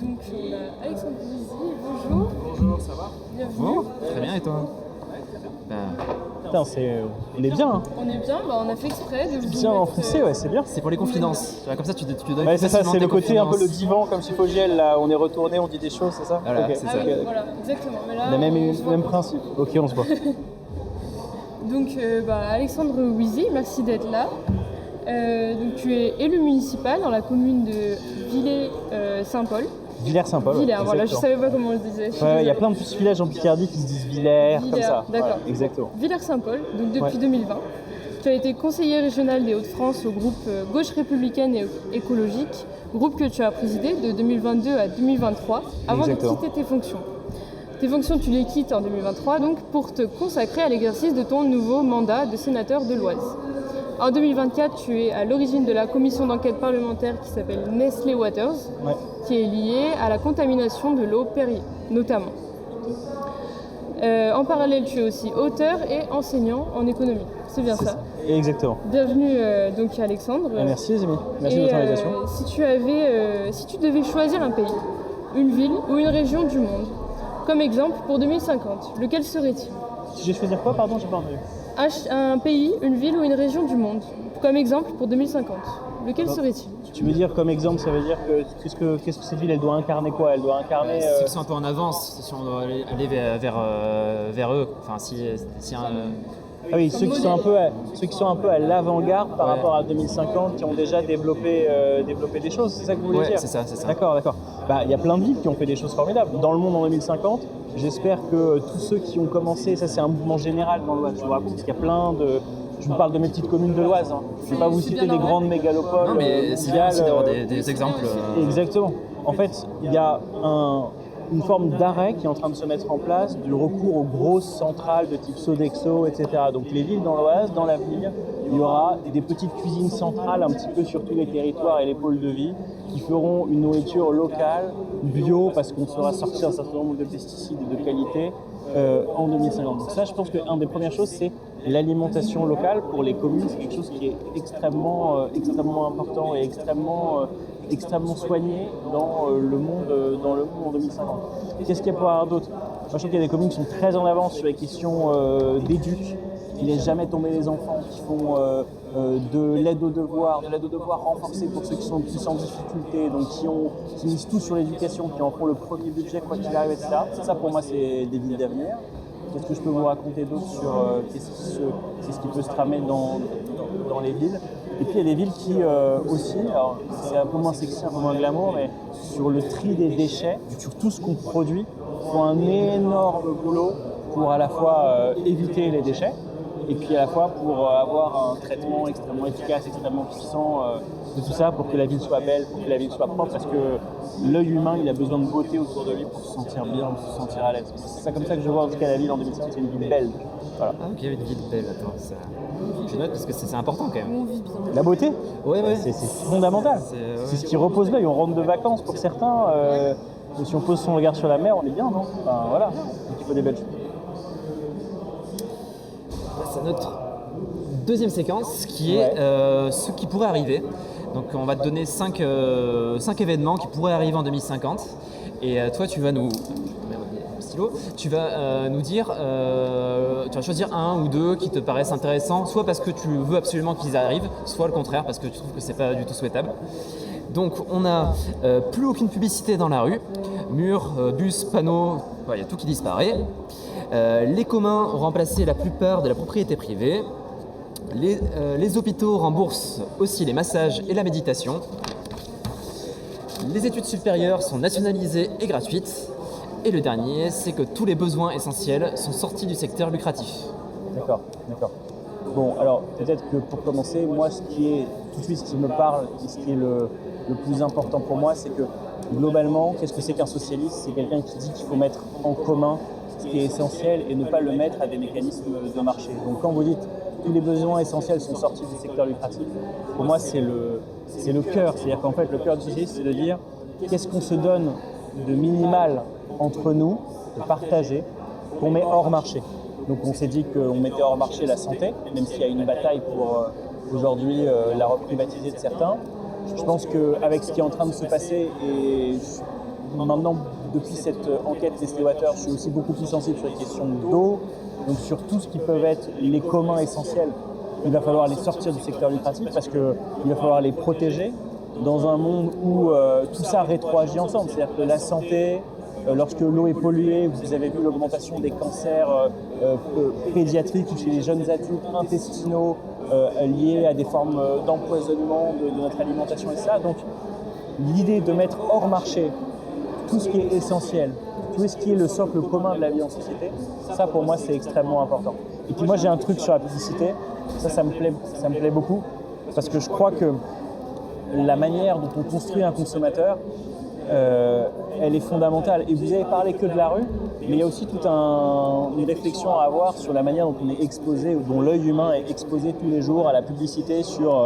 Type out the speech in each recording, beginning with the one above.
Donc on a Alexandre Louisy, bonjour. Bonjour, ça va? Bienvenue. Bon, très bien, et toi? Putain, on est bien, hein. On est bien, on a fait exprès de vous Bien mettre, enfoncé, ouais, c'est bien. C'est pour les confidences. Comme ça, tu donnes Ouais, c'est ça, facilement c'est tes le côté un peu le confidences. divan comme chez Fogiel, là, on est retourné, on dit des choses, c'est ça? Voilà, Ok. c'est Ah ça. oui, voilà, exactement. Mais là, On a on se voit même pas. principe. Ok, on se voit. Donc Alexandre Louisy, merci d'être là. Donc tu es élu municipal dans la commune de Villers-Saint-Paul. Villers-Saint-Paul. Villers, ouais, voilà, je exactement. savais pas comment on le disait. Je suis Ouais, il y a désolée. plein de petits villages en Picardie qui se disent Villers, comme Villers, ça. d'accord. Voilà, exactement. Villers-Saint-Paul, donc depuis Ouais. 2020. Tu as été conseiller régional des Hauts-de-France au groupe Gauche républicaine et écologique, groupe que tu as présidé de 2022 à 2023 avant Exactement. de quitter tes fonctions. Tes fonctions, tu les quittes en 2023 donc pour te consacrer à l'exercice de ton nouveau mandat de sénateur de l'Oise. En 2024, tu es à l'origine de la commission d'enquête parlementaire qui s'appelle Nestlé Waters, Ouais. qui est liée à la contamination de l'eau Perrier, notamment. En parallèle, tu es aussi auteur et enseignant en économie. C'est bien ça. Exactement. Bienvenue donc Alexandre. Merci les amis, merci de Et, votre invitation. si tu devais choisir un pays, une ville ou une région du monde, comme exemple pour 2050, lequel serait-il? Si je vais choisir quoi, pardon, j'ai pas entendu. Un pays, une ville ou une région du monde, comme exemple pour 2050, lequel Bon. serait-il? Tu veux dire comme exemple, ça veut dire que qu'est-ce que cette ville, elle doit incarner quoi? Elle doit incarner. Ceux qui sont un peu en avance, si on doit aller vers eux. Enfin, si un. Ah oui, ceux qui sont un peu à l'avant-garde par Ouais. rapport à 2050, qui ont déjà développé des choses, c'est ça que vous voulez Ouais, dire? c'est ça, c'est ça. D'accord. Bah, il y a plein de villes qui ont fait des choses formidables. Dans le monde en 2050, j'espère que tous ceux qui ont commencé, ça c'est un mouvement général dans l'Oise, je vous raconte, parce qu'il y a plein de... Je vous parle de mes petites communes de l'Oise, hein. Je ne vais pas vous C'est citer bien des normal. grandes mégalopoles Non, mais c'est bien mondiales, aussi d'avoir des exemples. Exactement. En fait, il y a une forme d'arrêt qui est en train de se mettre en place du recours aux grosses centrales de type Sodexo, etc. Donc les villes dans l'Oise, dans l'avenir, il y aura des petites cuisines centrales un petit peu sur tous les territoires et les pôles de vie qui feront une nourriture locale, bio, parce qu'on saura sortir un certain nombre de pesticides et de qualité en 2050. Donc ça, je pense qu'une des premières choses, c'est l'alimentation locale pour les communes. C'est quelque chose qui est extrêmement important et extrêmement soigné dans le monde en 2050. Qu'est-ce qu'il y a pour avoir d'autre? Moi, je trouve qu'il y a des communes qui sont très en avance sur les questions d'éduc, qui ne laissent jamais tomber les enfants, qui font de l'aide aux devoirs renforcée pour ceux qui sont plus en difficulté, donc qui misent tout sur l'éducation, qui en font le premier budget quoi qu'il arrive, etc. Ça pour moi, c'est des villes d'avenir. Qu'est-ce que je peux vous raconter d'autre sur qu'est-ce qui peut se tramer dans les villes? Et puis il y a des villes qui aussi, alors c'est un peu moins sexy, un peu moins glamour, mais sur le tri des déchets, sur tout ce qu'on produit, font un énorme boulot pour à la fois éviter les déchets, et puis à la fois pour avoir un traitement extrêmement efficace, extrêmement puissant de tout ça, pour que la ville soit belle, pour que la ville soit propre, parce que l'œil humain, il a besoin de beauté autour de lui pour se sentir bien, pour se sentir à l'aise. C'est ça comme ça que je vois en tout cas la ville en 2050, c'est une ville belle. Voilà. Ah, ok, une ville belle, attends. Ça... Je note parce que c'est important quand même. On vit bien. La beauté, Ouais. c'est fondamental. C'est ce qui repose l'œil. On rentre de vacances pour certains. Si on pose son regard sur la mer, on est bien, non? Enfin, voilà. Donc il faut des belles choses. C'est notre deuxième séquence qui est ce qui pourrait arriver. Donc on va te donner 5 événements qui pourraient arriver en 2050. Et toi tu vas nous... stylo, tu vas nous dire, tu vas choisir un ou deux qui te paraissent intéressants, soit parce que tu veux absolument qu'ils arrivent, soit le contraire parce que tu trouves que c'est pas du tout souhaitable. Donc on a plus aucune publicité dans la rue, murs, bus, panneaux, il y a tout qui disparaît. Les communs ont remplacé la plupart de la propriété privée. Les hôpitaux remboursent aussi les massages et la méditation. Les études supérieures sont nationalisées et gratuites. Et le dernier, c'est que tous les besoins essentiels sont sortis du secteur lucratif. D'accord. Bon, alors peut-être que pour commencer, moi, ce qui me parle et ce qui est le plus important pour moi, c'est que globalement, qu'est-ce que c'est qu'un socialiste? C'est quelqu'un qui dit qu'il faut mettre en commun ce qui est essentiel et ne pas le mettre à des mécanismes de marché. Donc quand vous dites tous les besoins essentiels sont sortis du secteur lucratif, pour moi c'est le cœur. C'est-à-dire qu'en fait le cœur du socialisme, c'est de dire qu'est-ce qu'on se donne de minimal entre nous, de partager, qu'on met hors marché. Donc on s'est dit qu'on mettait hors marché la santé, même s'il y a une bataille pour aujourd'hui la reprivatiser de certains. Je pense qu'avec ce qui est en train de se passer, et maintenant, depuis cette enquête Nestlé Water, je suis aussi beaucoup plus sensible sur les questions d'eau, donc sur tout ce qui peuvent être les communs essentiels. Il va falloir les sortir du secteur lucratif parce qu'il va falloir les protéger dans un monde où tout ça rétroagit ensemble. C'est-à-dire que la santé, lorsque l'eau est polluée, vous avez vu l'augmentation des cancers pédiatriques ou chez les jeunes adultes, intestinaux, liés à des formes d'empoisonnement de notre alimentation et ça. Donc l'idée de mettre hors marché tout ce qui est essentiel, tout ce qui est le socle commun de la vie en société, ça pour moi c'est extrêmement important. Et puis moi j'ai un truc sur la publicité, ça me plaît beaucoup, parce que je crois que la manière dont on construit un consommateur, elle est fondamentale. Et vous avez parlé que de la rue, mais il y a aussi toute une réflexion à avoir sur la manière dont on est exposé, ou dont l'œil humain est exposé tous les jours à la publicité sur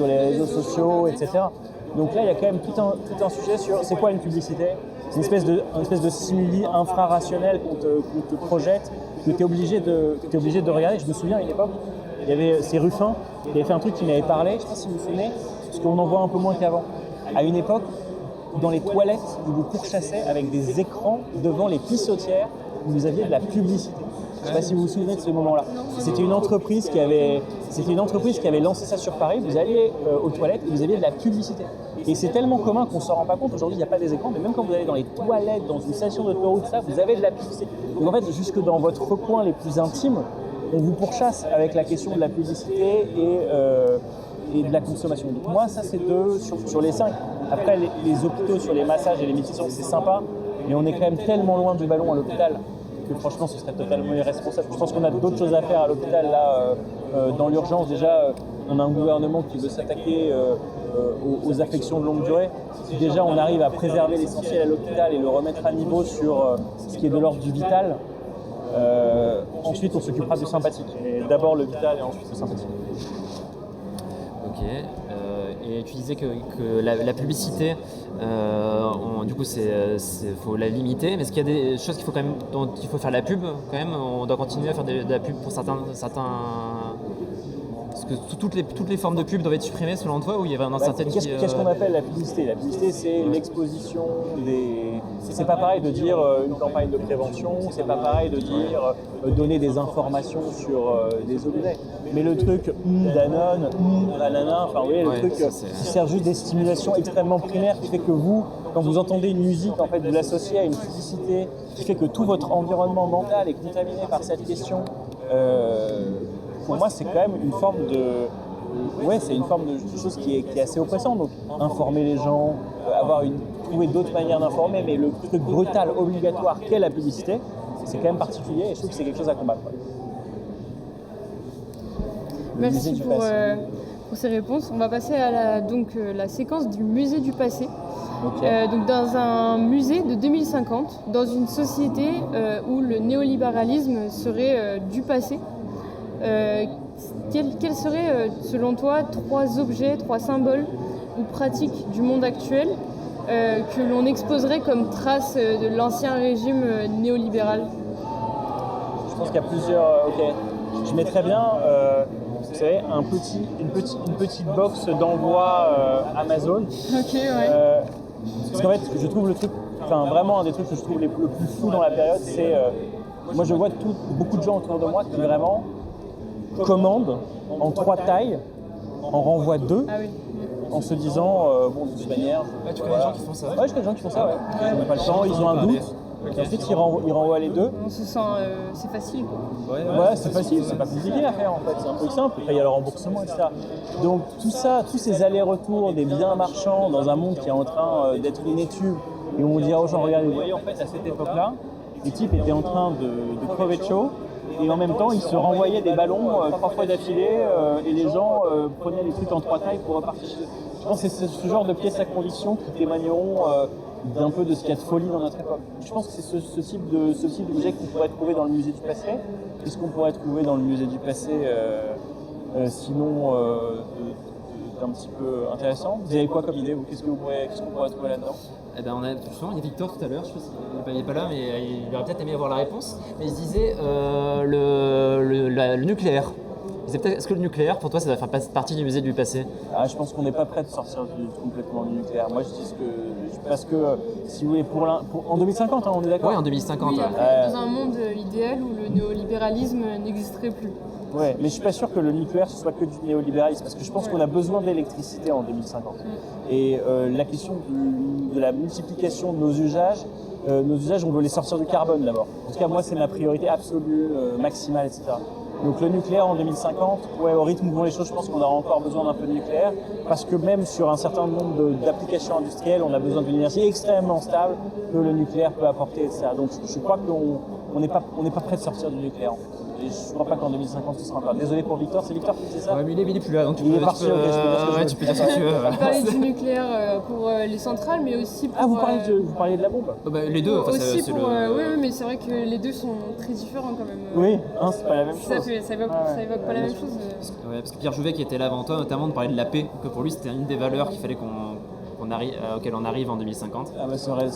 les réseaux sociaux, etc. Donc là, il y a quand même tout un sujet sur c'est quoi une publicité. C'est une espèce de stimuli infrarationnel qu'on te projette, que tu es obligé de regarder. Je me souviens à une époque, c'est Ruffin qui avait fait un truc qui m'avait parlé, je ne sais pas si vous vous souvenez, parce qu'on en voit un peu moins qu'avant. À une époque, dans les toilettes, ils vous pourchassaient avec des écrans devant les pissotières où vous aviez de la publicité. Je ne sais pas si vous vous souvenez de ce moment-là. C'était une entreprise qui avait lancé ça sur Paris. Vous alliez aux toilettes et vous aviez de la publicité. Et c'est tellement commun qu'on ne s'en rend pas compte. Aujourd'hui, il n'y a pas des écrans, mais même quand vous allez dans les toilettes, dans une station d'autoroute, ça, vous avez de la publicité. Donc en fait, jusque dans votre recoin les plus intimes, on vous pourchasse avec la question de la publicité et de la consommation. Donc moi, ça c'est 2 sur les 5. Après, les hôpitaux sur les massages et les médecins, c'est sympa, mais on est quand même tellement loin du ballon à l'hôpital que franchement, ce serait totalement irresponsable. Je pense qu'on a d'autres choses à faire à l'hôpital. Là, dans l'urgence, déjà, on a un gouvernement qui veut s'attaquer aux affections de longue durée. Si déjà on arrive à préserver l'essentiel à l'hôpital et le remettre à niveau sur ce qui est de l'ordre du vital, ensuite on s'occupera du sympathique. Mais d'abord le vital et ensuite le sympathique. Ok. Et tu disais que la publicité, du coup, faut la limiter. Mais est-ce qu'il y a des choses dont il faut faire la pub quand même? On doit continuer à faire de la pub pour certains. Est-ce que toutes les formes de pub doivent être supprimées selon toi, ou il y avait certaines Qu'est-ce qu'on appelle la publicité? La publicité, c'est l'exposition des. C'est pas pareil de dire une campagne de prévention, c'est pas pareil de dire donner des informations sur des objets. Mais le truc Danone, nanana, enfin vous voyez, le truc qui sert juste des stimulations extrêmement primaires qui fait que vous, quand vous entendez une musique, en fait, vous l'associez à une publicité qui fait que tout votre environnement mental est contaminé par cette question. Pour moi, c'est quand même une forme c'est une forme de chose qui est assez oppressante. Donc, informer les gens, trouver d'autres manières d'informer, mais le truc brutal, obligatoire qu'est la publicité, c'est quand même particulier et je trouve que c'est quelque chose à combattre. Merci pour ces réponses. On va passer à la séquence du musée du passé. Okay. Donc dans un musée de 2050, dans une société où le néolibéralisme serait du passé, quels seraient, selon toi, 3 objets, 3 symboles ou pratiques du monde actuel que l'on exposerait comme traces de l'ancien régime néolibéral? Je pense qu'il y a plusieurs... Je mettrais bien, vous savez, une petite box d'envoi Amazon. Ok, ouais. Parce qu'en fait, je trouve vraiment un des trucs que je trouve le plus fou dans la période, c'est... moi, je vois beaucoup de gens autour de moi qui vraiment commandent en 3 tailles, en renvoient 2, en se disant, de toute manière... tu connais des gens qui font ça? Ouais, je connais des gens qui font ça, ouais. Ils n'ont pas le temps, ils ont un doute. Okay. Ensuite, ils renvoient les 2. On se sent... c'est facile, quoi. Ouais, c'est facile, c'est pas compliqué à faire, en fait. C'est un truc simple. Après, il y a le remboursement, etc. Donc, tout ça, tous ces allers-retours des biens marchands dans un monde qui est en train d'être une étude, et on dit aux gens, regardez, vous voyez, en fait, à cette époque-là, les types étaient en train de crever de chaud, et en même temps, ils se renvoyaient des ballons 3 fois d'affilée, et les gens prenaient les trucs en 3 tailles pour repartir chez eux. Je pense que c'est ce genre de pièces à conviction qui témoigneront d'un peu de ce qu'il y a de folie dans notre époque. Je pense que c'est ce type d'objet qu'on pourrait trouver dans le musée du passé. Qu'est-ce qu'on pourrait trouver dans le musée du passé sinon d'un petit peu intéressant? Vous avez quoi comme idée? Qu'est-ce qu'on pourrait trouver là-dedans? Eh ben, il y a Victor tout à l'heure, je sais qu'il n'est pas là, mais il aurait peut-être aimé avoir la réponse. Mais il se disait le nucléaire. Il Est-ce que le nucléaire, pour toi, ça va faire partie du musée du passé? Je pense qu'on n'est pas prêt de sortir complètement du nucléaire. Moi, je dis parce que, si vous voulez, en 2050, on est d'accord? Oui, en 2050. Oui, Ouais. après, dans un monde idéal où le néolibéralisme n'existerait plus. Ouais, mais je suis pas sûr que le nucléaire ce soit que du néolibéralisme, parce que je pense qu'on a besoin d'électricité en 2050. Et la question de la multiplication de nos usages, on veut les sortir du carbone d'abord. En tout cas, moi, c'est ma priorité absolue, maximale, etc. Donc le nucléaire en 2050, au rythme où vont les choses, je pense qu'on aura encore besoin d'un peu de nucléaire, parce que même sur un certain nombre d'applications industrielles, on a besoin d'une énergie extrêmement stable que le nucléaire peut apporter, etc. Donc je crois qu'on n'est pas prêt de sortir du nucléaire, en fait. Et je ne crois pas qu'en 2050 ce sera encore. Désolé pour Victor, c'est Victor qui disait ça? Ouais, mais il est plus là, donc tu Il peux, est parti, tu peux, ok, je peux dire ce que je veux. tu peux dire ce que tu veux. On parlait du nucléaire pour les centrales, mais aussi pour... Vous parliez de la bombe? Les deux, enfin, aussi c'est pour... le... Oui, mais c'est vrai que les deux sont très différents quand même. Oui, c'est pas la même chose. Ça évoque pas la même chose. Parce que Pierre Jouvet, qui était là avant toi, notamment, de parler de la paix, que pour lui, c'était une des valeurs qu'il fallait auxquelles on arrive en 2050. Ça aurait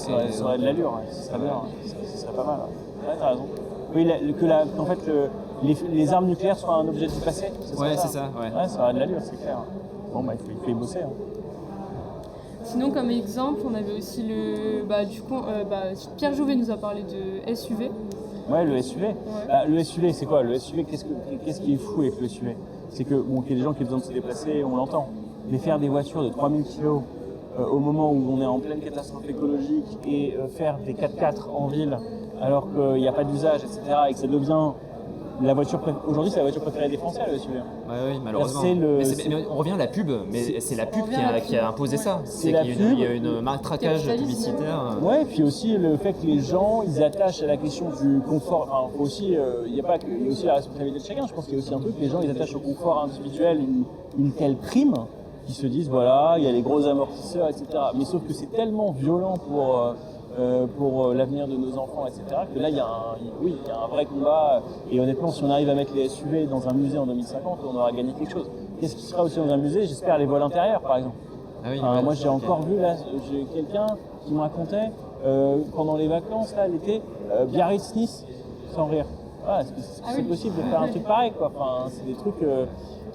de l'allure, ce serait bien, ce serait pas mal. Ouais, t'as raison. Oui, en fait, les armes nucléaires soient un objet du passé, c'est ça? Ouais, ça aurait de l'allure, c'est clair. Bon, il faut y bosser. Sinon, comme exemple, on avait aussi Pierre Jouvet nous a parlé de SUV. Ouais, le SUV. Ouais. Le SUV, c'est quoi? Le SUV, qu'est-ce qui est fou avec le SUV? C'est qu'il y a des gens qui ont besoin de se déplacer, on l'entend. Mais faire des voitures de 3000 kg au moment où on est en pleine catastrophe écologique et faire des 4x4 en ville alors qu'il n'y a pas d'usage, etc., et que ça devient la voiture aujourd'hui, c'est la voiture préférée des Français, le SUV. Oui, malheureusement. Mais on revient à la pub, mais c'est la pub qui a imposé ça. C'est la pub. Il y a une matraquage publicitaire. Ouais, puis aussi le fait que les gens, ils attachent à la question du confort. Enfin, aussi, il y a aussi la responsabilité de chacun. Je pense qu'il y a aussi un truc, les gens, ils attachent au confort individuel une telle prime qu'ils se disent, voilà, il y a les gros amortisseurs, etc. Mais sauf que c'est tellement violent pour l'avenir de nos enfants, etc., que là, il y a un vrai combat. Et honnêtement, si on arrive à mettre les SUV dans un musée en 2050, on aura gagné quelque chose. Qu'est-ce qui sera aussi dans un musée? J'espère les vols intérieurs, par exemple. Moi, j'ai encore vu, là, j'ai quelqu'un qui me racontait, pendant les vacances, là, l'été, Biarritz-Nice, sans rire. Est-ce que c'est possible de faire un truc pareil, quoi? Enfin, c'est des trucs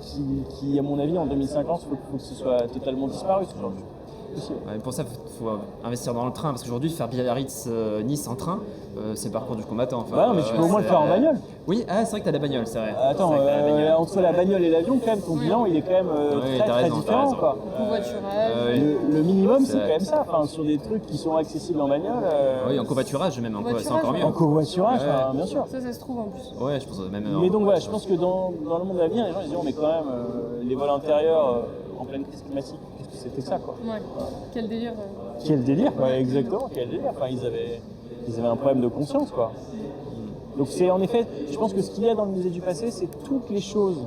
qui, à mon avis, en 2050, il faut que ce soit totalement disparu, ce genre de choses. Pour ça, il faut investir dans le train, parce qu'aujourd'hui, faire Biarritz-Nice en train, c'est le parcours du combattant. Non, mais tu peux au moins le faire en bagnole. Oui, c'est vrai que t'as la bagnole, c'est vrai. Attends, entre la bagnole et l'avion, quand même, ton bilan, il est quand même très différent, quoi. Covoiturage. Le minimum, c'est quand même ça. Enfin, sur des trucs qui sont accessibles en bagnole. Oui, en covoiturage même, c'est encore mieux. En covoiturage, bien sûr. Ça se trouve en plus. Ouais, je pense même. Mais donc voilà, je pense que dans le monde à venir, les gens ils disent, mais quand même, les vols intérieurs en pleine crise climatique, qu'est-ce que c'était que ça, quoi? Ouais. Quel délire. Quel délire, exactement, quel délire. Enfin, ils avaient un problème de conscience, quoi. Donc c'est en effet, je pense que ce qu'il y a dans le musée du passé, c'est toutes les choses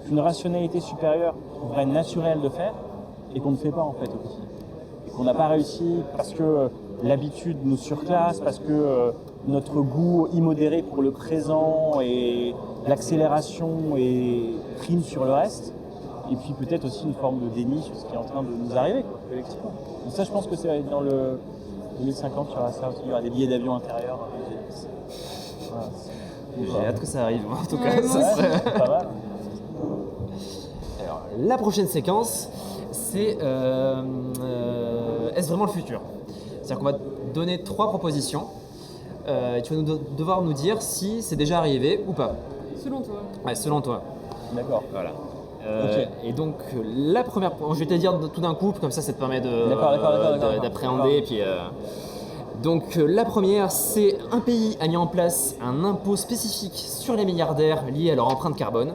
qu'une rationalité supérieure trouverait naturelle de faire et qu'on ne fait pas en fait aussi. Et qu'on n'a pas réussi parce que l'habitude nous surclasse, parce que notre goût immodéré pour le présent et l'accélération prime sur le reste. Et puis peut-être aussi une forme de déni sur ce qui est en train de nous arriver, quoi, collectivement. Donc ça, je pense que c'est dans le 2050, il y aura ça aussi, il y aura des billets d'avion intérieurs. Voilà. J'ai hâte que ça arrive, en tout cas. C'est pas mal. Alors, la prochaine séquence, c'est est-ce vraiment le futur? C'est-à-dire qu'on va te donner 3 propositions. Et tu vas devoir nous dire si c'est déjà arrivé ou pas. Selon toi. Ouais, selon toi. D'accord. Voilà. Okay. Et donc la première, je vais te dire tout d'un coup, comme ça te permet d'appréhender. Puis, donc la première, c'est un pays a mis en place un impôt spécifique sur les milliardaires lié à leur empreinte carbone.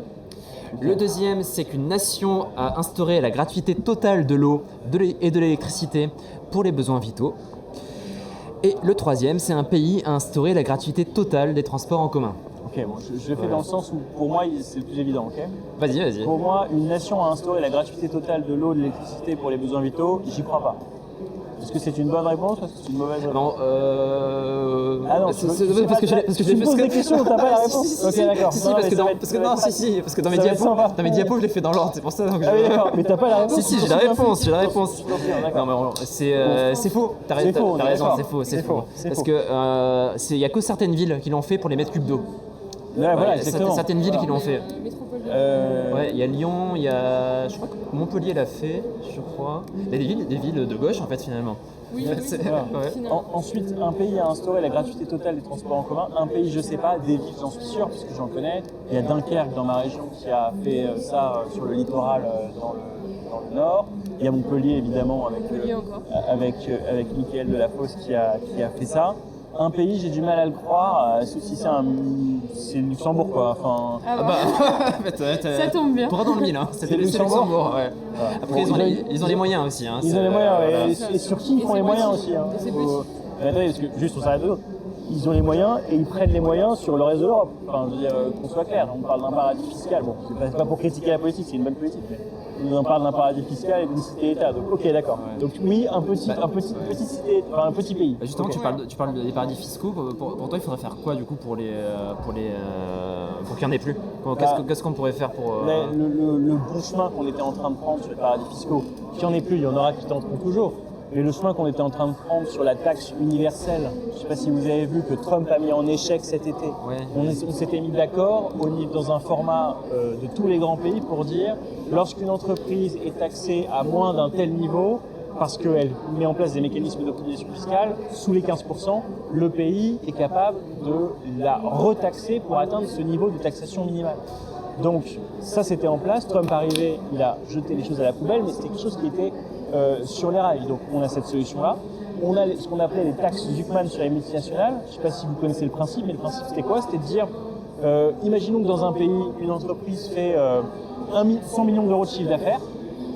Okay. Le deuxième, c'est qu'une nation a instauré la gratuité totale de l'eau et de l'électricité pour les besoins vitaux. Et le troisième, c'est un pays a instauré la gratuité totale des transports en commun. Ok, bon, je le fais dans le sens où, pour moi, c'est le plus évident, ok? Vas-y. Pour moi, une nation a instauré la gratuité totale de l'eau, de l'électricité pour les besoins vitaux, j'y crois pas. Est-ce que c'est une bonne réponse ou est-ce que c'est une mauvaise réponse? Non, Ah non, parce que je me poses des questions, t'as pas la réponse? Ok, d'accord. Parce que dans mes diapos, je l'ai fait dans l'ordre, c'est pour ça. Ah oui, d'accord, mais t'as pas la réponse? Si, j'ai la réponse. Non, mais c'est faux. T'as raison, c'est faux. Parce que il y a que certaines villes qui l'ont fait pour les mètres cubes d'eau. Là, voilà, il y a exactement. certaines villes qui l'ont fait. Métropole de Ouais, il y a Lyon, il y a, je crois que Montpellier l'a fait, je crois. Il y a des villes de gauche en fait finalement. Oui, C'est- Voilà. ouais. finalement. Ensuite, un pays a instauré la gratuité totale des transports en commun. Un pays, je sais pas, des villes, j'en suis sûr, puisque j'en connais. Il y a Dunkerque dans ma région qui a fait ça sur le littoral dans le nord. Il y a Montpellier, évidemment, Montpellier encore. avec Mickaël Delafosse qui a fait ça. Un pays, j'ai du mal à le croire, sauf si c'est le Luxembourg, quoi. Enfin, Ah Ah bah, bah, ça tombe bien. Droit dans le mille, hein. C'est C'est le le Luxembourg. Luxembourg, ouais. voilà. Après, Bon, ils ont les moyens aussi. Hein. Ils ont les moyens, Voilà. et sur qui ils font les moyens aussi. Hein. Et c'est Mais attendez, parce que juste on s'arrête deux. Ils ont les moyens et ils prennent les moyens sur le reste de l'Europe. Enfin, je veux dire, qu'on soit clair, on parle d'un paradis fiscal. Bon, c'est pas pour critiquer la politique, c'est une bonne politique, mais on parle d'un paradis fiscal et d'une cité-État. Donc, ok, d'accord. Donc, oui, un petit cité, enfin, un petit pays. Bah, justement, Ok. tu parles des paradis fiscaux. Pour toi, il faudrait faire quoi du coup pour qu'il n'y en ait plus Qu'est-ce qu'on pourrait faire pour Le bon chemin qu'on était en train de prendre sur les paradis fiscaux, qu'il n'y en ait plus, il y en aura qui tenteront toujours. Mais le chemin qu'on était en train de prendre sur la taxe universelle, je ne sais pas si vous avez vu que Trump a mis en échec cet été. Ouais. On s'était mis d'accord dans un format de tous les grands pays pour dire lorsqu'une entreprise est taxée à moins d'un tel niveau, parce qu'elle met en place des mécanismes d'optimisation fiscale, sous les 15%, le pays est capable de la retaxer pour atteindre ce niveau de taxation minimale. Donc ça c'était en place, Trump arrivait, il a jeté les choses à la poubelle, mais c'était quelque chose qui était sur les rails. Donc on a cette solution-là. On a ce qu'on appelait les taxes Zuckman sur les multinationales. Je ne sais pas si vous connaissez le principe, mais le principe c'était quoi? C'était de dire, imaginons que dans un pays, une entreprise fait 100 millions d'euros de chiffre d'affaires,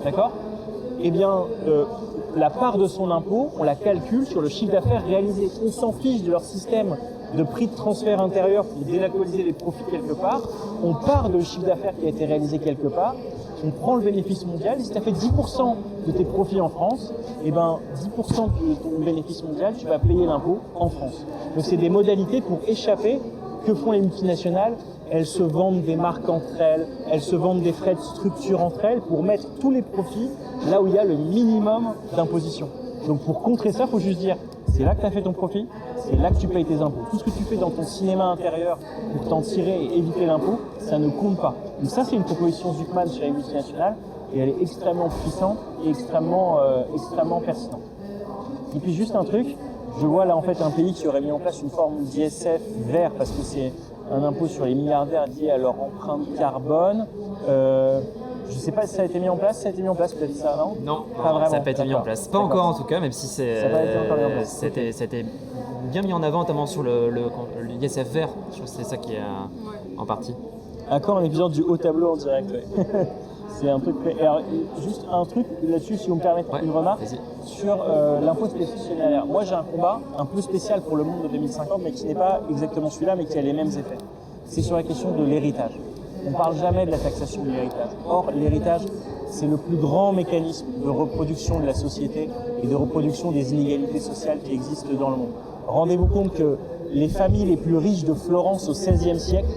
d'accord? Eh bien, la part de son impôt, on la calcule sur le chiffre d'affaires réalisé. On s'en fiche de leur système de prix de transfert intérieur pour délocaliser les profits quelque part. On part de le chiffre d'affaires qui a été réalisé quelque part. On prend le bénéfice mondial. Et si tu as fait 10% de tes profits en France, eh ben 10% de ton bénéfice mondial, tu vas payer l'impôt en France. Donc c'est des modalités pour échapper. Que font les multinationales? Elles se vendent des marques entre elles se vendent des frais de structure entre elles pour mettre tous les profits là où il y a le minimum d'imposition. Donc pour contrer ça, il faut juste dire, c'est là que tu as fait ton profit, c'est là que tu payes tes impôts. Tout ce que tu fais dans ton cinéma intérieur pour t'en tirer et éviter l'impôt, ça ne compte pas. Donc ça, c'est une proposition Zuckman chez les multinationales et elle est extrêmement puissante et extrêmement pertinente. Et puis juste un truc, je vois là en fait un pays qui aurait mis en place une forme d'ISF vert parce que c'est un impôt sur les milliardaires lié à leur empreinte carbone. Je ne sais pas si ça a été mis en place. Ça a été mis en place peut-être ça, non? Non, Pas vraiment. ça n'a pas été mis en place. Pas encore en tout cas, même si Ça n'a pas été encore mis en place. c'était bien mis en avant, notamment sur l'ISF vert. Je pense que c'est ça qui est en partie. Encore un épisode du haut tableau en direct. Ouais. C'est un truc. Alors, juste un truc là-dessus, si vous me permettez Ouais, une remarque vas-y. sur l'impôt spécial. Moi, j'ai un combat un peu spécial pour le monde de 2050, mais qui n'est pas exactement celui-là, mais qui a les mêmes effets. C'est sur la question de l'héritage. On ne parle jamais de la taxation de l'héritage. Or, l'héritage, c'est le plus grand mécanisme de reproduction de la société et de reproduction des inégalités sociales qui existent dans le monde. Rendez-vous compte que les familles les plus riches de Florence au XVIe siècle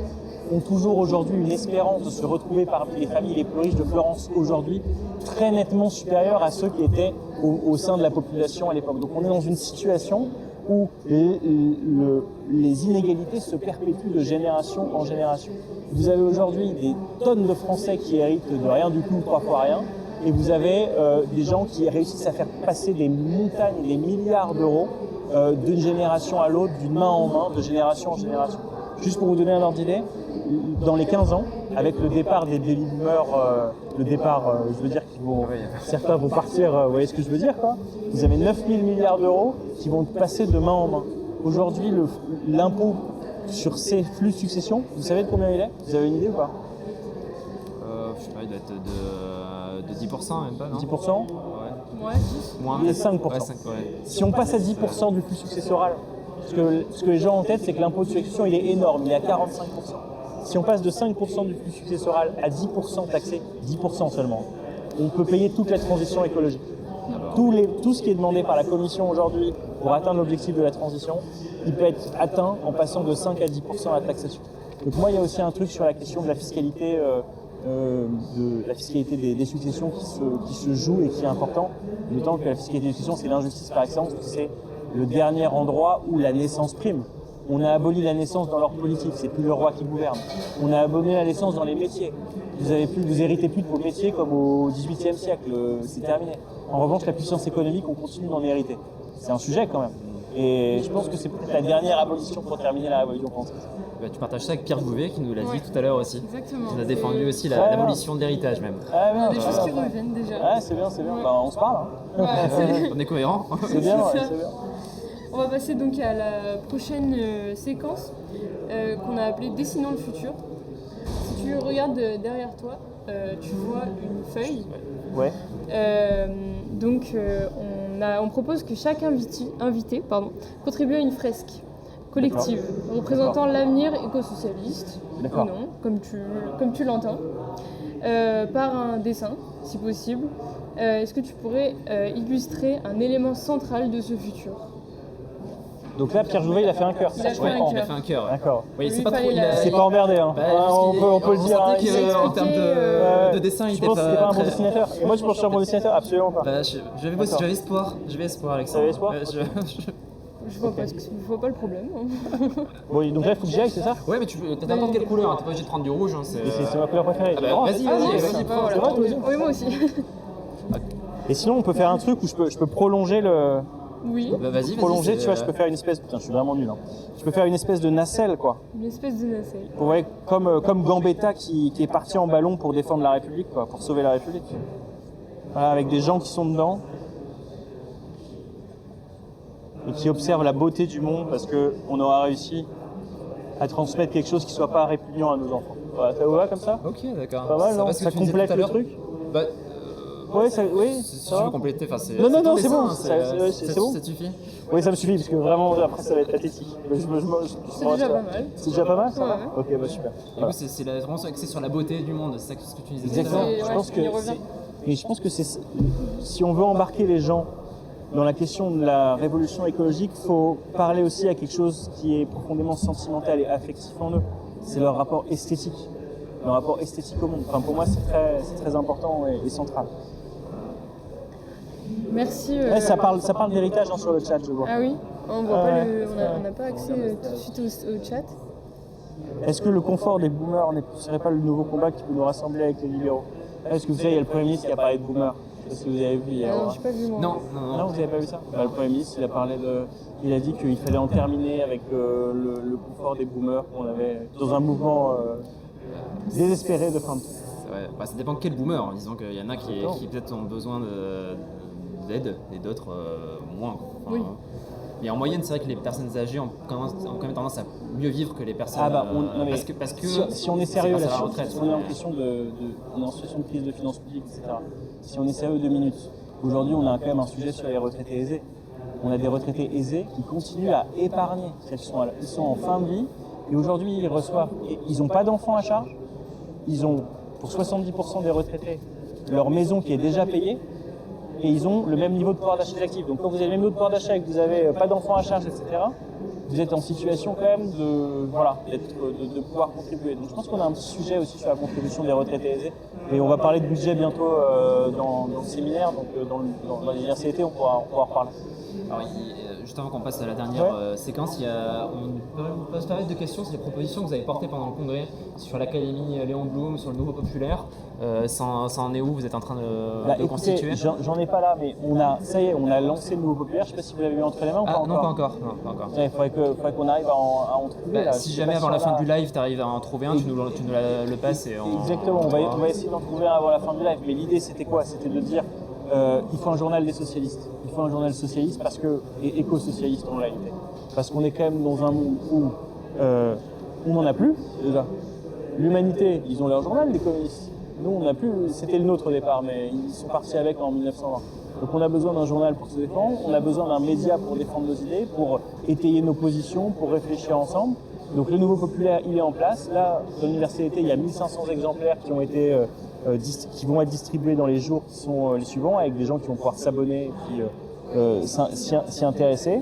ont toujours aujourd'hui une espérance de se retrouver parmi les familles les plus riches de Florence aujourd'hui, très nettement supérieure à ceux qui étaient au sein de la population à l'époque. Donc on est dans une situation où les inégalités se perpétuent de génération en génération. Vous avez aujourd'hui des tonnes de Français qui héritent de rien du tout, 3 fois rien, et vous avez des gens qui réussissent à faire passer des montagnes, des milliards d'euros d'une génération à l'autre, d'une main en main, de génération en génération. Juste pour vous donner un ordre d'idée, dans les 15 ans, avec le départ des baby boomers, je veux dire certains vont partir, vous voyez ce que je veux dire, quoi. Vous avez 9 000 milliards d'euros qui vont passer de main en main. Aujourd'hui, l'impôt sur ces flux de succession, vous savez de combien il est? Vous avez une idée ou pas? Je sais pas, il doit être de 10% même pas, non? 10%? Ouais. Moins. Il est 5%. Ouais, 5, ouais. Si on passe à 10% du flux successoral, ce que les gens ont en tête, c'est que l'impôt de succession, il est énorme, il est à 45%. Si on passe de 5% du flux successoral à 10% taxé, 10% seulement, on peut payer toute la transition écologique. Tout ce qui est demandé par la Commission aujourd'hui pour atteindre l'objectif de la transition, il peut être atteint en passant de 5 à 10% la taxation. Donc moi, il y a aussi un truc sur la question de la fiscalité, des successions qui se joue et qui est important, d'autant que la fiscalité des successions, c'est l'injustice par excellence, parce que c'est le dernier endroit où la naissance prime. On a aboli la naissance dans l'ordre politique, c'est plus le roi qui gouverne. On a aboli la naissance dans les métiers. Vous héritez plus de vos métiers comme au XVIIIe siècle, c'est terminé. En revanche, la puissance économique, on continue d'en hériter. C'est un sujet quand même. Et je pense que c'est peut-être la dernière abolition pour terminer la Révolution française. Bah, tu partages ça avec Pierre Bouvet qui nous l'a dit tout à l'heure aussi. Exactement. Qui a défendu aussi Ouais, l'abolition de l'héritage même. Ah, bien, Des choses qui reviennent déjà. Ouais, c'est bien, c'est bien. Bah, on se parle. Hein. Ouais, On est cohérent. C'est bien, C'est ouais, ça. c'est bien. On va passer donc à la prochaine séquence qu'on a appelée Dessinant le futur. Si tu regardes derrière toi, tu vois une feuille. Ouais. On propose que chaque invité contribue à une fresque collective représentant l'avenir éco-socialiste, ou D'accord. non, comme tu l'entends, par un dessin, si possible. Est-ce que tu pourrais illustrer un élément central de ce futur ? Donc là, Pierre Jouvet, il a fait un cœur. Il a fait Ouais, un on a cœur. fait un cœur. Ouais. D'accord. Oui, Lui, c'est pas trop. fallait la- C'est pas emmerdé, hein. Bah, Ouais, parce on peut le qu'il- dire. on Hein. sentait Il a qu'en termes expliqué, de dessin, il Je était pense que c'était pas un bon très- dessinateur. Et moi, je pense que je suis un bon dessinateur, absolument pas. Bah, j'avais espoir. J'avais espoir, Alexandre. T'avais espoir Ouais, Je vois pas le problème. Bon, donc là, il faut que j'y aille, c'est ça? Ouais, mais t'as n'importe quelle couleur, hein. T'es pas obligé de prendre du rouge. Hein, Et c'est ma couleur préférée. Ah bah, J'ai le droit. vas-y, Ah non, vas-y, ça vas-y, va, prends. voilà. C'est vrai, toi aussi Oui, moi aussi. Et sinon, on peut faire un truc où je peux prolonger le. Oui, Bah, vas-y, Prolonger, tu vois, je peux peux faire une espèce. Putain, je suis vraiment nul. Hein. Je peux faire une espèce de nacelle, quoi. une espèce de nacelle. Ouais, comme Gambetta qui est parti en ballon pour défendre la République, quoi, pour sauver la République. Voilà, avec des gens qui sont dedans et qui observent la beauté du monde parce qu'on aura réussi à transmettre quelque chose qui soit pas répugnant à nos enfants. Voilà, ça vous va comme ça? Ok, d'accord. Pas mal, non? va ce que Ça tu disais complète tout à le l'heure. truc? Bah, Oui, oui. si ça tu veux va. compléter, enfin, c'est. Non, non, c'est ton non, c'est dessin, bon, hein, c'est bon. Ça te suffit. Oui, ça me suffit, parce que vraiment, après, ça va être pathétique. C'est déjà pas mal. C'est déjà pas mal, ça va? Ouais. Ok, bah super. Du coup, Voilà. c'est vraiment axé sur la beauté du monde, c'est ça ce que tu disais. Exactement. Ouais, Je pense il que revient. et je pense que si on veut embarquer les gens dans la question de la révolution écologique, il faut parler aussi à quelque chose qui est profondément sentimental et affectif en eux. C'est leur rapport esthétique. Leur rapport esthétique au monde. Enfin, pour moi, c'est très important et central. Merci. Ouais, ça parle d'héritage hein, sur le chat, je vois. Ah oui, on voit Ouais. on n'a pas accès tout de suite au chat. Est-ce que le confort des boomers ne serait pas le nouveau combat qui peut nous rassembler avec les libéraux? Est-ce que vous savez, il y a le Premier ministre qui a parlé de boomers. Je sais pas si vous avez vu hier. Non, j'ai pas vu moi. Non, Non, vous n'avez pas vu ça? Bah, le Premier ministre, il a dit qu'il fallait en terminer avec le confort des boomers qu'on avait dans un mouvement désespéré de fin de temps. Ouais, bah, ça dépend de quel boomer. Hein. Disons qu'il y en a qui peut-être ont besoin d'aide et d'autres moins. Enfin, Oui. mais en moyenne, c'est vrai que les personnes âgées ont quand même tendance à mieux vivre que les personnes. Ah bah, non, mais parce que si on est sérieux c'est grâce à la là-dessus, retraite. si on est en question on est en situation de crise de finances publiques, etc. Si on est sérieux 2 minutes, aujourd'hui on a quand même un sujet sur les retraités aisés. On a des retraités aisés qui continuent à épargner. Ils sont en fin de vie et aujourd'hui ils n'ont pas d'enfants à charge. Ils ont, pour 70% des retraités, leur maison qui est déjà payée et ils ont le même niveau de pouvoir d'achat actif. Donc quand vous avez le même niveau de pouvoir d'achat et que vous n'avez pas d'enfants à charge, etc., vous êtes en situation quand même de pouvoir contribuer. Donc je pense qu'on a un petit sujet aussi sur la contribution des retraités aisés. Et on va parler de budget bientôt dans le séminaire, donc dans l'université, on pourra en reparler. Alors, juste avant qu'on passe à la dernière Ouais. séquence, on peut se permettre de questions sur les propositions que vous avez portées pendant le congrès sur l'Académie Léon Blum, sur le Nouveau Populaire. Ça en est où? Vous êtes en train de Écoutez, constituer? j'en ai pas là, mais on a lancé le Nouveau Populaire. Je ne sais pas si vous l'avez eu entre les mains ou pas Ah encore. non, pas encore. Non, pas encore. Il faudrait qu'on arrive à en trouver. Bah, là. si Je sais jamais pas avant si la on fin a- du live, tu arrives à en trouver un, tu nous le passes et on... Exactement, on va essayer d'en trouver un avant la fin du live. Mais l'idée, c'était quoi? C'était de dire il faut un journal des socialistes. Il faut un journal socialiste et éco-socialiste en réalité. Parce qu'on est quand même dans un monde où on n'en a plus, déjà. L'humanité, ils ont leur journal, les communistes. Nous, on n'a plus, c'était le nôtre au départ, mais ils sont partis avec en 1920. Donc on a besoin d'un journal pour se défendre, on a besoin d'un média pour défendre nos idées, pour étayer nos positions, pour réfléchir ensemble. Donc le Nouveau Populaire, il est en place. Là, dans l'université, il y a 1500 exemplaires qui vont être distribués dans les jours qui sont les suivants, avec des gens qui vont pouvoir s'abonner et puis s'y intéresser.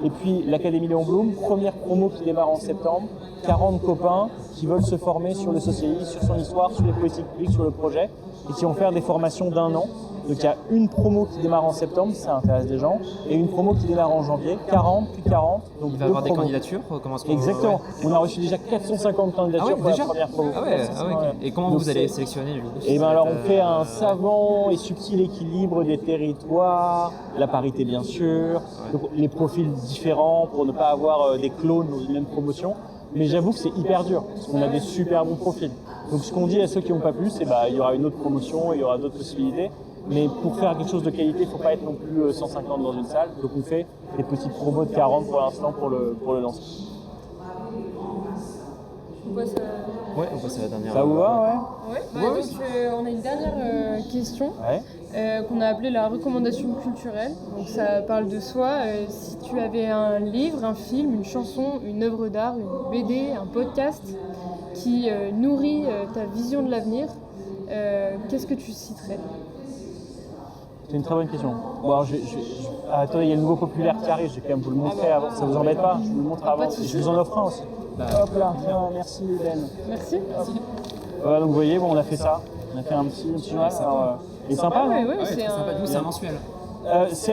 Et puis l'Académie Léon Blum, première promo qui démarre en septembre, 40 copains qui veulent se former sur le socialisme, sur son histoire, sur les politiques publiques, sur le projet, et qui vont faire des formations d'1 an. Donc il y a une promo qui démarre en septembre, si ça intéresse des gens, et une promo qui démarre en janvier, 40, puis 40. Donc Il va y avoir des candidatures comment est-ce qu'on- Exactement. ouais. On a reçu déjà 450 candidatures pour déjà la première promo. Ah ouais, ok. Et comment Donc vous allez c'est- sélectionner du coup Et ben alors on fait un savant et subtil équilibre des territoires, la parité bien sûr, donc les profils différents pour ne pas avoir des clones dans une même promotion. Mais j'avoue que c'est hyper dur parce qu'on a des super bons profils. Donc ce qu'on dit à ceux qui n'ont pas pu, c'est il y aura une autre promotion, il y aura d'autres possibilités. Mais pour faire quelque chose de qualité, il ne faut pas être non plus 150 dans une salle. Donc on fait des petites promos de 40 pour l'instant pour le lancer. Ouais, on passe à la dernière. Ça vous va, Ouais, Ouais, donc, on a une dernière question ouais qu'on a appelée la recommandation culturelle. Donc ça parle de soi. Si tu avais un livre, un film, une chanson, une œuvre d'art, une BD, un podcast qui nourrit ta vision de l'avenir, qu'est-ce que tu citerais? C'est une très bonne question. Bon, alors, attendez, il y a le nouveau populaire qui arrive, je vais quand même vous le montrer avant. Ça vous embête pas? Je vous le montre avant. Je vous en offre un aussi. Hop là, tiens, merci Ben. Merci. Voilà, donc vous voyez, bon, on a fait ça. On a fait un petit journal. Alors, il est sympa, Ouais, non ouais, Ouais, c'est très sympa. un... Nous, c'est un mensuel.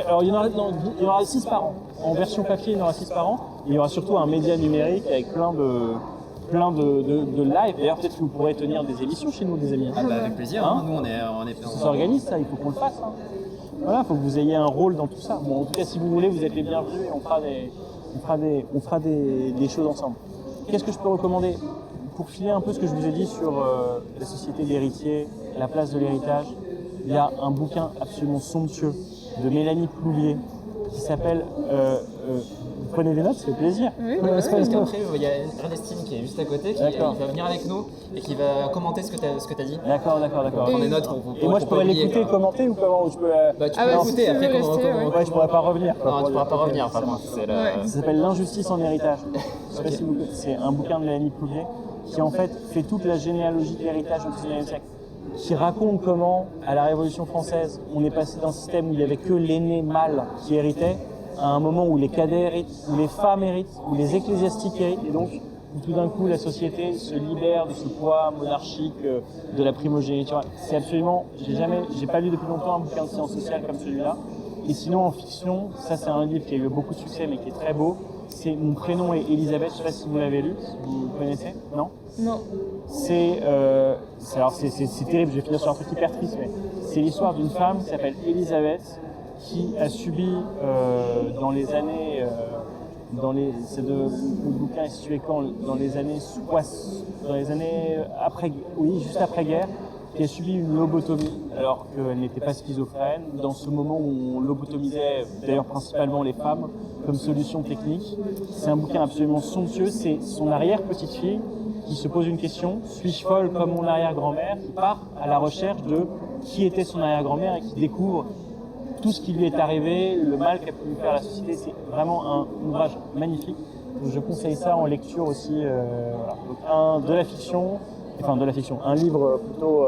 Alors, il y en aura 6 par an. En version papier, il y en aura 6 par an. Et il y aura surtout un média numérique avec plein de live. D'ailleurs, peut-être que vous pourrez tenir des émissions chez nous, des amis. Ah bah, avec plaisir. Hein Nous, on est Ça s'organise, ça, il faut qu'on le fasse. Hein. Voilà, il faut que vous ayez un rôle dans tout ça. Bon, en tout cas, si vous voulez, vous êtes les bienvenus et on fera des choses ensemble. Qu'est-ce que je peux recommander? Pour filer un peu ce que je vous ai dit sur la société d'héritiers, la place de l'héritage, il y a un bouquin absolument somptueux de Mélanie Ploulier qui s'appelle vous prenez des notes, ça fait plaisir. Oui, Parce qu'après, il y a Ernestine qui est juste à côté, qui D'accord. va venir avec nous et qui va commenter ce que tu as dit. D'accord. Prendre des notes pour Et moi, je pourrais l'écouter, commenter ou comment? Ou je peux, Bah, tu Ah peux ouais, écouter si tu après veux comment. rester, ouais. ouais, je pourrais pas revenir. quoi. Non, tu pourras pas revenir par contre. C'est la... Ouais. Ça s'appelle L'injustice en héritage. Je sais pas si vous connaissez. C'est un bouquin de Mélanie Ploulier qui en fait fait toute la généalogie de l'héritage au XIXe siècle, qui raconte comment, à la Révolution française, on est passé d'un système où il n'y avait que l'aîné mâle qui héritait, à un moment où les cadets héritent, où les femmes héritent, où les ecclésiastiques héritent, et donc où tout d'un coup la société se libère de ce poids monarchique de la primogéniture. C'est absolument, j'ai pas lu depuis longtemps un bouquin de sciences sociales comme celui-là. Et sinon en fiction, ça c'est un livre qui a eu beaucoup de succès mais qui est très beau. Mon prénom est Elisabeth, je sais pas si vous l'avez lu, si vous connaissez, non? Non. C'est terrible, je vais finir sur un truc hyper triste, mais c'est l'histoire d'une femme qui s'appelle Elisabeth qui a subi dans les années, le bouquin est situé quand? Dans les années après, oui, juste après guerre, qui a subi une lobotomie alors qu'elle n'était pas schizophrène. Dans ce moment où on lobotomisait d'ailleurs principalement les femmes comme solution technique, c'est un bouquin absolument somptueux. C'est son arrière-petite-fille qui se pose une question: suis-je folle comme mon arrière-grand-mère, qui part à la recherche de qui était son arrière-grand-mère et qui découvre tout ce qui lui est arrivé, le mal qu'a pu lui faire la société. C'est vraiment un ouvrage magnifique. Donc je conseille ça en lecture aussi. Voilà. Donc de la fiction, un livre plutôt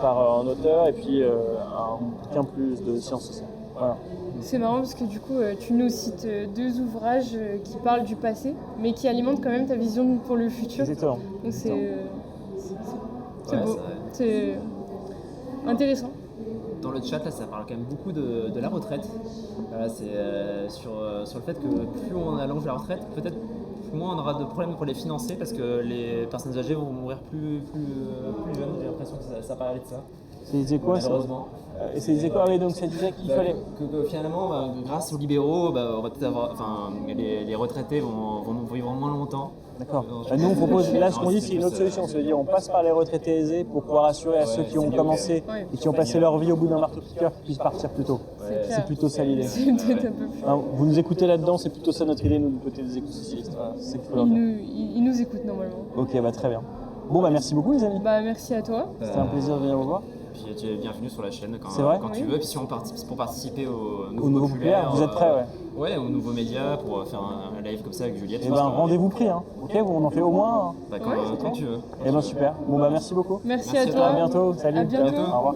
par un auteur et puis un bouquin plus de sciences sociales. Voilà. C'est marrant parce que du coup, tu nous cites deux ouvrages qui parlent du passé, mais qui alimentent quand même ta vision pour le futur. Exactement. Donc c'est Ouais, beau, c'est intéressant. Dans le chat, là, ça parle quand même beaucoup de la retraite. Voilà, c'est sur le fait que plus on allonge la retraite, peut-être moins on aura de problèmes pour les financer parce que les personnes âgées vont mourir plus jeunes. J'ai l'impression que ça parlait de ça. Ça disait quoi ça? Malheureusement. Ça disait quoi? Oui, donc ça disait qu'il fallait. Que finalement, grâce aux libéraux, on va peut-être avoir, les retraités vont vivre moins longtemps. D'accord. Nous, on propose, là, ce qu'on dit, c'est une autre solution. C'est-à-dire, on passe par les retraités aisés pour pouvoir assurer à ceux qui ont commencé et qui ont passé leur vie au bout d'un marteau-piqueur qu'ils puissent partir plus tôt. C'est plutôt ça l'idée. C'est peut-être un peu plus. Hein, vous nous écoutez là-dedans, c'est plutôt ça notre idée, nous, du côté des éco-socialistes. Voilà, c'est que Ils nous écoutent normalement. Ok, bah très bien. Bon, bah merci beaucoup, les amis. Bah merci à toi. C'était un plaisir de venir vous voir. Puis tu es bienvenu sur la chaîne C'est vrai quand tu veux. Puis si on participe pour participer au Au nouveau populaire, vous êtes prêts, ouais. Ouais, aux nouveaux médias pour faire un live comme ça avec Juliette. Et ben, rendez-vous pris, hein. Ok, on en fait au moins. Hein. Bah, quand tu veux. Et ben, super. Bon, bah merci beaucoup. Merci à Merci à toi. À bientôt. Salut. À bientôt. Au revoir.